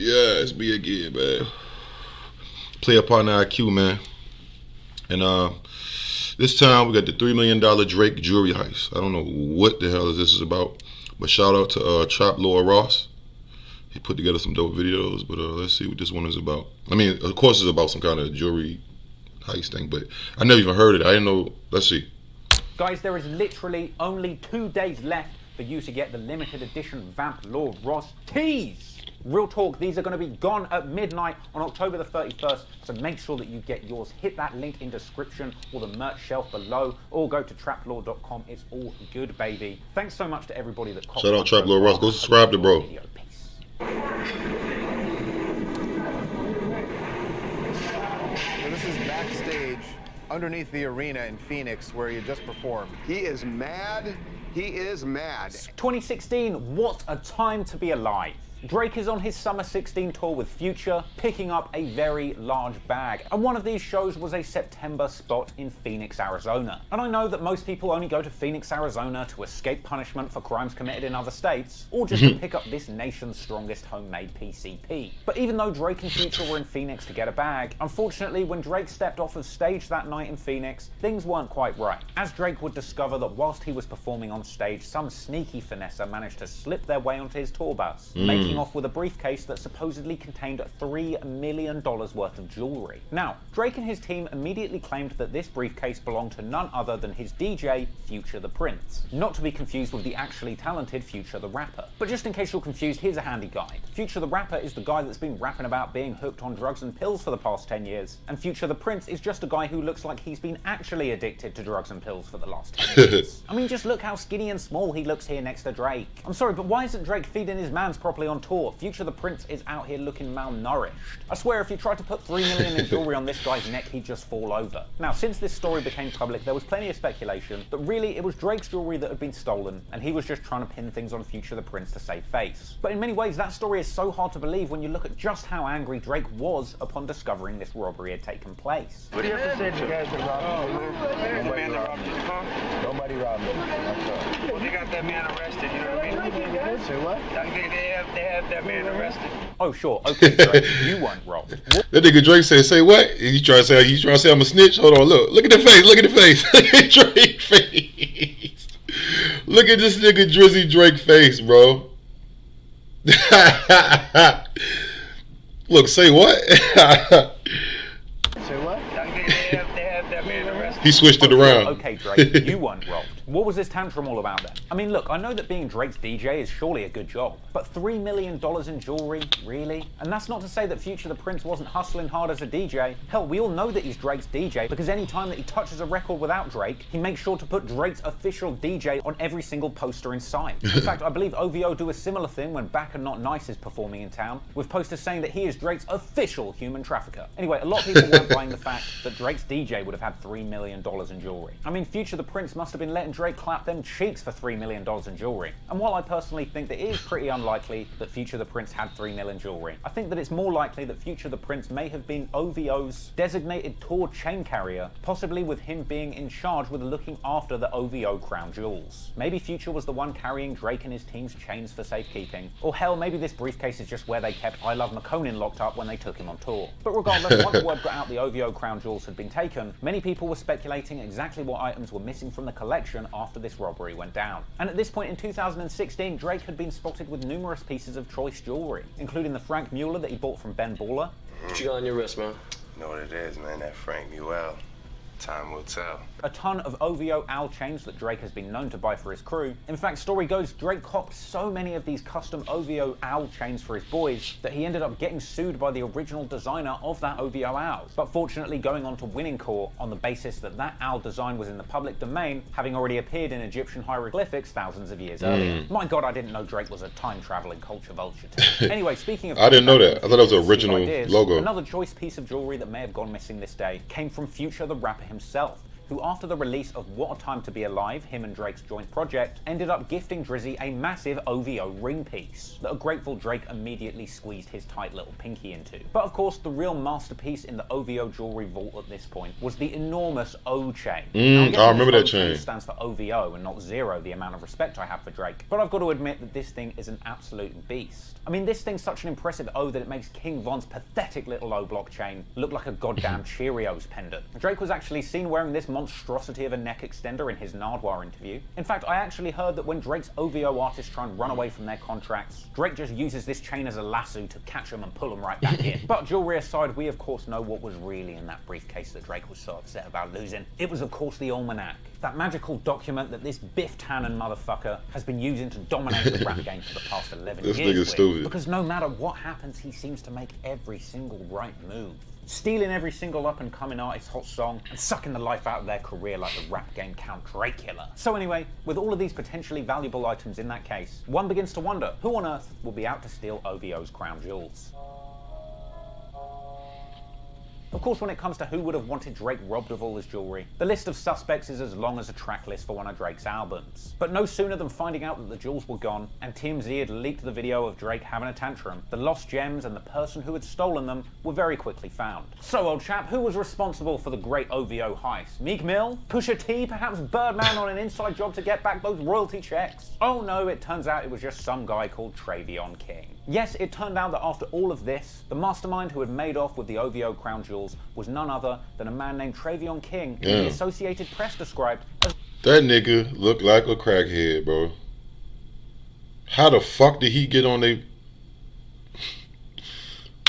Yeah, it's me again, man. Player partner IQ, man. And this time we got the $3 million Drake jewelry heist. I don't know what the hell this is about, but shout out to Trap Lord Ross. He put together some dope videos, but let's see what this one is about. I mean, of course it's about some kind of jewelry heist thing, but I never even heard it. I didn't know. Let's see. Guys, there is literally only 2 days left for you to get the limited edition Vamp Lord Ross tees. Real talk, these are going to be gone at midnight on October the 31st, so make sure that you get yours. Hit that link in description or the merch shelf below, or go to traplord.com. It's all good, baby. Thanks so much to everybody that Shout out Trap Lord Ross. Go subscribe to bro. Peace. So this is backstage underneath the arena in Phoenix where you just performed. He is mad. He is mad. 2016, what a time to be alive. Drake is on his Summer 16 tour with Future, picking up a very large bag. And one of these shows was a September spot in Phoenix, Arizona. And I know that most people only go to Phoenix, Arizona to escape punishment for crimes committed in other states, or just to pick up this nation's strongest homemade PCP. But even though Drake and Future were in Phoenix to get a bag, unfortunately when Drake stepped off of stage that night in Phoenix, things weren't quite right. As Drake would discover that whilst he was performing on stage, some sneaky finesser managed to slip their way onto his tour bus, making off with a briefcase that supposedly contained $3 million worth of jewelry. Now, Drake and his team immediately claimed that this briefcase belonged to none other than his DJ, Future the Prince. Not to be confused with the actually talented Future the Rapper. But just in case you're confused, here's a handy guide. Future the Rapper is the guy that's been rapping about being hooked on drugs and pills for the past 10 years, and Future the Prince is just a guy who looks like he's been actually addicted to drugs and pills for the last 10 years. I mean, just look how skinny and small he looks here next to Drake. I'm sorry, but why isn't Drake feeding his mans properly on tour? Future the Prince is out here looking malnourished. I swear if you tried to put $3 million in jewelry on this guy's neck, he'd just fall over. Now, since this story became public, there was plenty of speculation that really it was Drake's jewelry that had been stolen, and he was just trying to pin things on Future the Prince to save face. But in many ways, that story is so hard to believe when you look at just how angry Drake was upon discovering this robbery had taken place. What do you have to say to the guys that robbed me? Nobody robbed you, huh? Nobody robbed me. Well, they got that man arrested, you know what I mean? Say what? They have that man arrested. Oh sure, okay Drake, you weren't robbed. That nigga Drake said, "Say what?" He trying to say I'm a snitch. Hold on, look at the face. Look at the face. Look at Drake's face. Look at this nigga Drizzy Drake face, bro. Look, say what? Say what? They have that man arrested. He switched it around. Okay, Drake, you weren't robbed. What was this tantrum all about then? I mean, look, I know that being Drake's DJ is surely a good job, but $3 million in jewelry, really? And that's not to say that Future the Prince wasn't hustling hard as a DJ. Hell, we all know that he's Drake's DJ because any time that he touches a record without Drake, he makes sure to put Drake's official DJ on every single poster in sight. In fact, I believe OVO do a similar thing when Back and Not Nice is performing in town, with posters saying that he is Drake's official human trafficker. Anyway, a lot of people weren't buying the fact that Drake's DJ would have had $3 million in jewelry. I mean, Future the Prince must have been letting Drake clap them cheeks for $3 million in jewelry. And while I personally think that it is pretty unlikely that Future the Prince had $3 million in jewelry, I think that it's more likely that Future the Prince may have been OVO's designated tour chain carrier, possibly with him being in charge with looking after the OVO crown jewels. Maybe Future was the one carrying Drake and his team's chains for safekeeping. Or hell, maybe this briefcase is just where they kept I Love McConan locked up when they took him on tour. But regardless, once word got out the OVO crown jewels had been taken, many people were speculating exactly what items were missing from the collection after this robbery went down. And at this point in 2016, Drake had been spotted with numerous pieces of choice jewelry, including the Frank Mueller that he bought from Ben Baller. What you got on your wrist, man? You know what it is, man, that Frank Mueller. Time will tell. A ton of OVO owl chains that Drake has been known to buy for his crew. In fact, story goes, Drake copped so many of these custom OVO owl chains for his boys that he ended up getting sued by the original designer of that OVO owl. But fortunately going on to winning court on the basis that that owl design was in the public domain, having already appeared in Egyptian hieroglyphics thousands of years earlier. My God, I didn't know Drake was a time-traveling culture vulture too. Anyway, speaking of... I didn't know that. I thought that was the original ideas, logo. Another choice piece of jewelry that may have gone missing this day came from Future the Rapper himself. who after the release of What a Time to Be Alive, him and Drake's joint project, ended up gifting Drizzy a massive OVO ring piece that a grateful Drake immediately squeezed his tight little pinky into. But of course, the real masterpiece in the OVO jewelry vault at this point was the enormous O chain. I remember that chain. Stands for OVO and not zero, the amount of respect I have for Drake. But I've got to admit that this thing is an absolute beast. I mean, this thing's such an impressive O that it makes King Von's pathetic little O-block chain look like a goddamn Cheerios pendant. Drake was actually seen wearing this monstrosity of a neck extender in his Nardwuar interview. In fact, I actually heard that when Drake's OVO artists try and run away from their contracts, Drake just uses this chain as a lasso to catch them and pull them right back in. But jewelry aside, we of course know what was really in that briefcase that Drake was so upset about losing. It was of course the almanac. That magical document that this Biff Tannen motherfucker has been using to dominate the rap game for the past 11 years. This nigga's stupid. Because no matter what happens, he seems to make every single right move. Stealing every single up-and-coming artist's hot song and sucking the life out of their career like the rap game Count Dracula. So anyway, with all of these potentially valuable items in that case, one begins to wonder who on earth will be out to steal OVO's crown jewels. Of course, when it comes to who would have wanted Drake robbed of all his jewelry, the list of suspects is as long as a track list for one of Drake's albums. But no sooner than finding out that the jewels were gone, and TMZ had leaked the video of Drake having a tantrum, the lost gems and the person who had stolen them were very quickly found. So, old chap, who was responsible for the great OVO heist? Meek Mill? Pusha T? Perhaps Birdman on an inside job to get back those royalty checks? Oh no, it turns out it was just some guy called Travion King. Yes, it turned out that after all of this, the mastermind who had made off with the OVO crown jewels was none other than a man named Travion King, who the Associated Press described as... That nigga looked like a crackhead, bro. How the fuck did he get on a...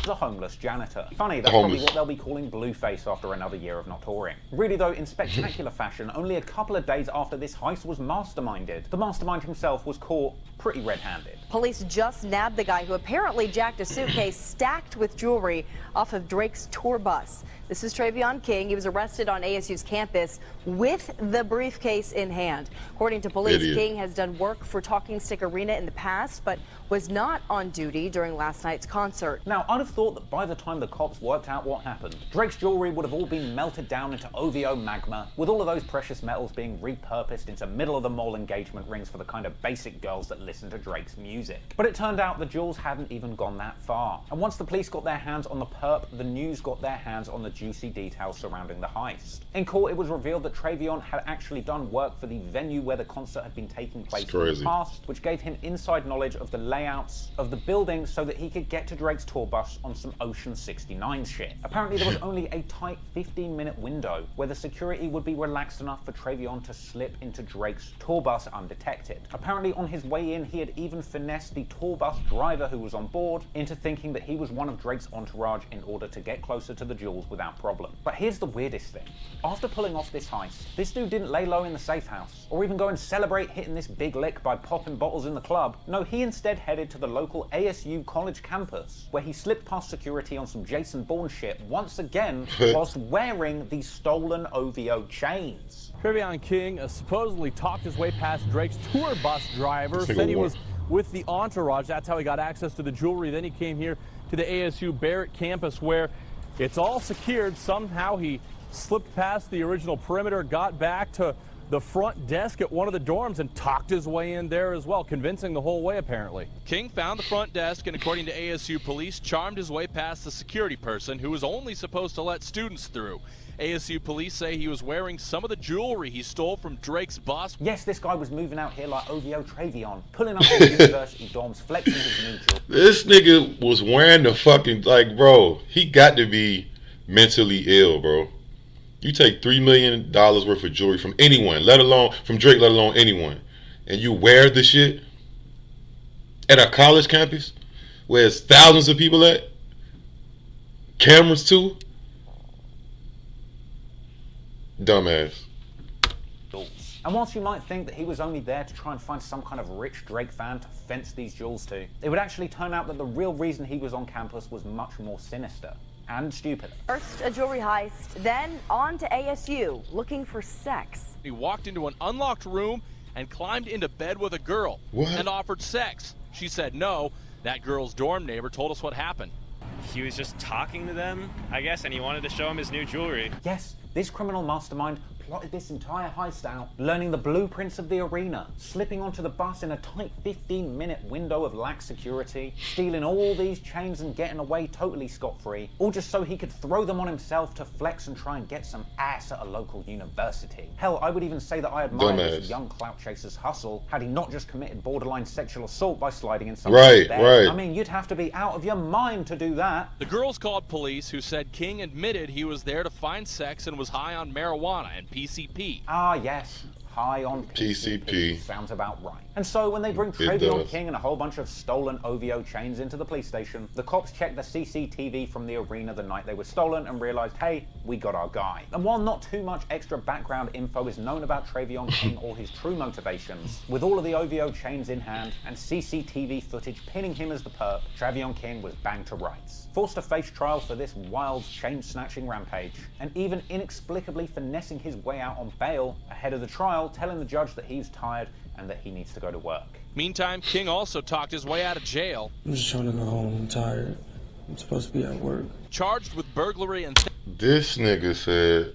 a homeless janitor. Funny, that's probably what they'll be calling Blueface after another year of not touring. Really though, in spectacular fashion, only a couple of days after this heist was masterminded, the mastermind himself was caught pretty red-handed. Police just nabbed the guy who apparently jacked a suitcase stacked with jewelry off of Drake's tour bus. This is Travion King. He was arrested on ASU's campus with the briefcase in hand. According to police, King has done work for Talking Stick Arena in the past, but was not on duty during last night's concert. Now, I'd have thought that by the time the cops worked out what happened, Drake's jewelry would have all been melted down into OVO magma, with all of those precious metals being repurposed into middle-of-the-mall engagement rings for the kind of basic girls that listen to Drake's music. But it turned out the jewels hadn't even gone that far. And once the police got their hands on the perp, the news got their hands on the juicy details surrounding the heist. In court, it was revealed that Travion had actually done work for the venue where the concert had been taking place in the past, which gave him inside knowledge of the layouts of the building so that he could get to Drake's tour bus on some Ocean 69 shit. Apparently, there was only a tight 15-minute window where the security would be relaxed enough for Travion to slip into Drake's tour bus undetected. Apparently, on his way in, he had even finessed the tour bus driver who was on board into thinking that he was one of Drake's entourage in order to get closer to the jewels without problem. But here's the weirdest thing. After pulling off this heist, this dude didn't lay low in the safe house, or even go and celebrate hitting this big lick by popping bottles in the club. No, he instead headed to the local ASU college campus, where he slipped past security on some Jason Bourne shit once again, whilst wearing these stolen OVO chains. Travion King supposedly talked his way past Drake's tour bus driver, said he was with the entourage. That's how he got access to the jewelry. Then he came here to the ASU Barrett campus where it's all secured. Somehow he slipped past the original perimeter, got back to the front desk at one of the dorms and talked his way in there as well, convincing the whole way apparently. King found the front desk and, according to ASU police, charmed his way past the security person who was only supposed to let students through. ASU police say he was wearing some of the jewelry he stole from Drake's bus. Yes, this guy was moving out here like OVO Travion, pulling up in university dorms, flexing his new jewelry. This nigga was wearing the fucking, like, bro, he got to be mentally ill, bro. You take $3 million worth of jewelry from anyone, let alone from Drake, let alone anyone, and you wear the shit at a college campus where there's thousands of people at, cameras too. Dumbass. And whilst you might think that he was only there to try and find some kind of rich Drake fan to fence these jewels to, it would actually turn out that the real reason he was on campus was much more sinister and stupider. First a jewelry heist, then on to ASU, looking for sex. He walked into an unlocked room and climbed into bed with a girl and offered sex. She said no. That girl's dorm neighbor told us what happened. He was just talking to them, I guess, and he wanted to show him his new jewelry. Yes, this criminal mastermind plotted this entire heist out, learning the blueprints of the arena, slipping onto the bus in a tight 15-minute window of lax security, stealing all these chains and getting away totally scot-free, all just so he could throw them on himself to flex and try and get some ass at a local university. Hell, I would even say that I admire this young clout chaser's hustle had he not just committed borderline sexual assault by sliding in someone's bed. Right. I mean, you'd have to be out of your mind to do that. The girls called police, who said King admitted he was there to find sex and was high on marijuana and PCP. Ah, yes. High on PCP. Sounds about right. And so when they bring Travion King and a whole bunch of stolen OVO chains into the police station, the cops check the CCTV from the arena the night they were stolen and realized, hey, we got our guy. And while not too much extra background info is known about Travion King or his true motivations, with all of the OVO chains in hand and CCTV footage pinning him as the perp, Travion King was banged to rights, forced to face trial for this wild chain-snatching rampage, and even inexplicably finessing his way out on bail ahead of the trial, telling the judge that he's tired and that he needs to go to work. Meantime, King also talked his way out of jail. I'm just trying to go home. I'm tired. I'm supposed to be at work. Charged with burglary and this nigga said,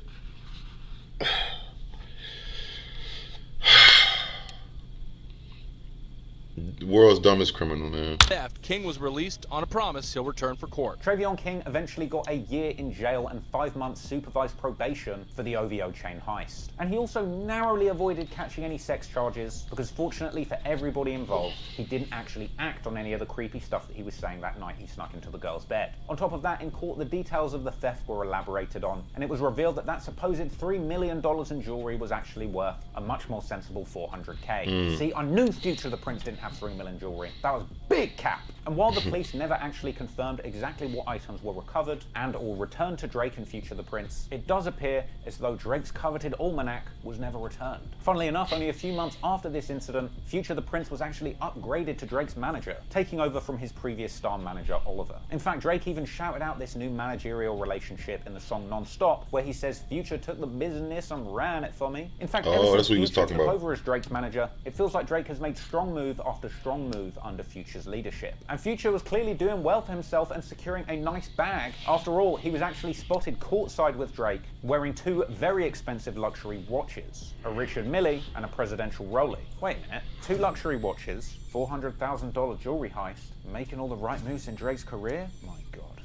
the world's dumbest criminal, man. theft, King was released on a promise he'll return for court. Travion King eventually got a year in jail and 5 months supervised probation for the OVO chain heist. And he also narrowly avoided catching any sex charges because fortunately for everybody involved, he didn't actually act on any of the creepy stuff that he was saying that night he snuck into the girl's bed. On top of that, in court, the details of the theft were elaborated on, and it was revealed that that supposed $3 million in jewelry was actually worth a much more sensible $400K. See, I knew Future the Prince didn't have $3 million jewelry. That was big cap. And while the police never actually confirmed exactly what items were recovered and or returned to Drake and Future the Prince, it does appear as though Drake's coveted almanac was never returned. Funnily enough, only a few months after this incident, Future the Prince was actually upgraded to Drake's manager, taking over from his previous star manager, Oliver. In fact, Drake even shouted out this new managerial relationship in the song Non-Stop, where he says, Future took the business and ran it for me. In fact, ever since Future took over as Drake's manager, it feels like Drake has made strong move after strong move under Future's leadership. And Future was clearly doing well for himself and securing a nice bag. After all, he was actually spotted courtside with Drake, wearing 2 very expensive luxury watches, a Richard Mille and a presidential Rollie. Wait a minute, 2 luxury watches, $400,000 jewelry heist, making all the right moves in Drake's career? My God,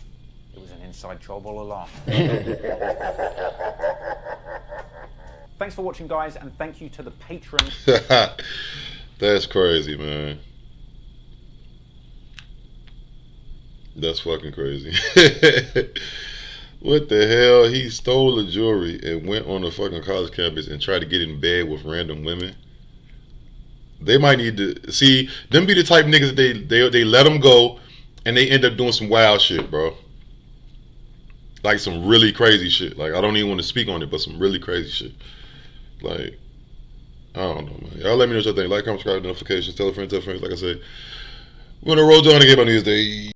it was an inside job all along. Thanks for watching, guys, and thank you to the patrons. That's crazy, man. That's fucking crazy. What the hell? He stole the jewelry and went on a fucking college campus and tried to get in bed with random women. They might need to see them be the type of niggas that they let them go and they end up doing some wild shit, bro. Like some really crazy shit. Like, I don't even want to speak on it, but some really crazy shit. Like, I don't know, man. Y'all let me know what y'all think. Like, comment, subscribe, notifications, tell a friend, like I said. We're gonna roll down again on these days.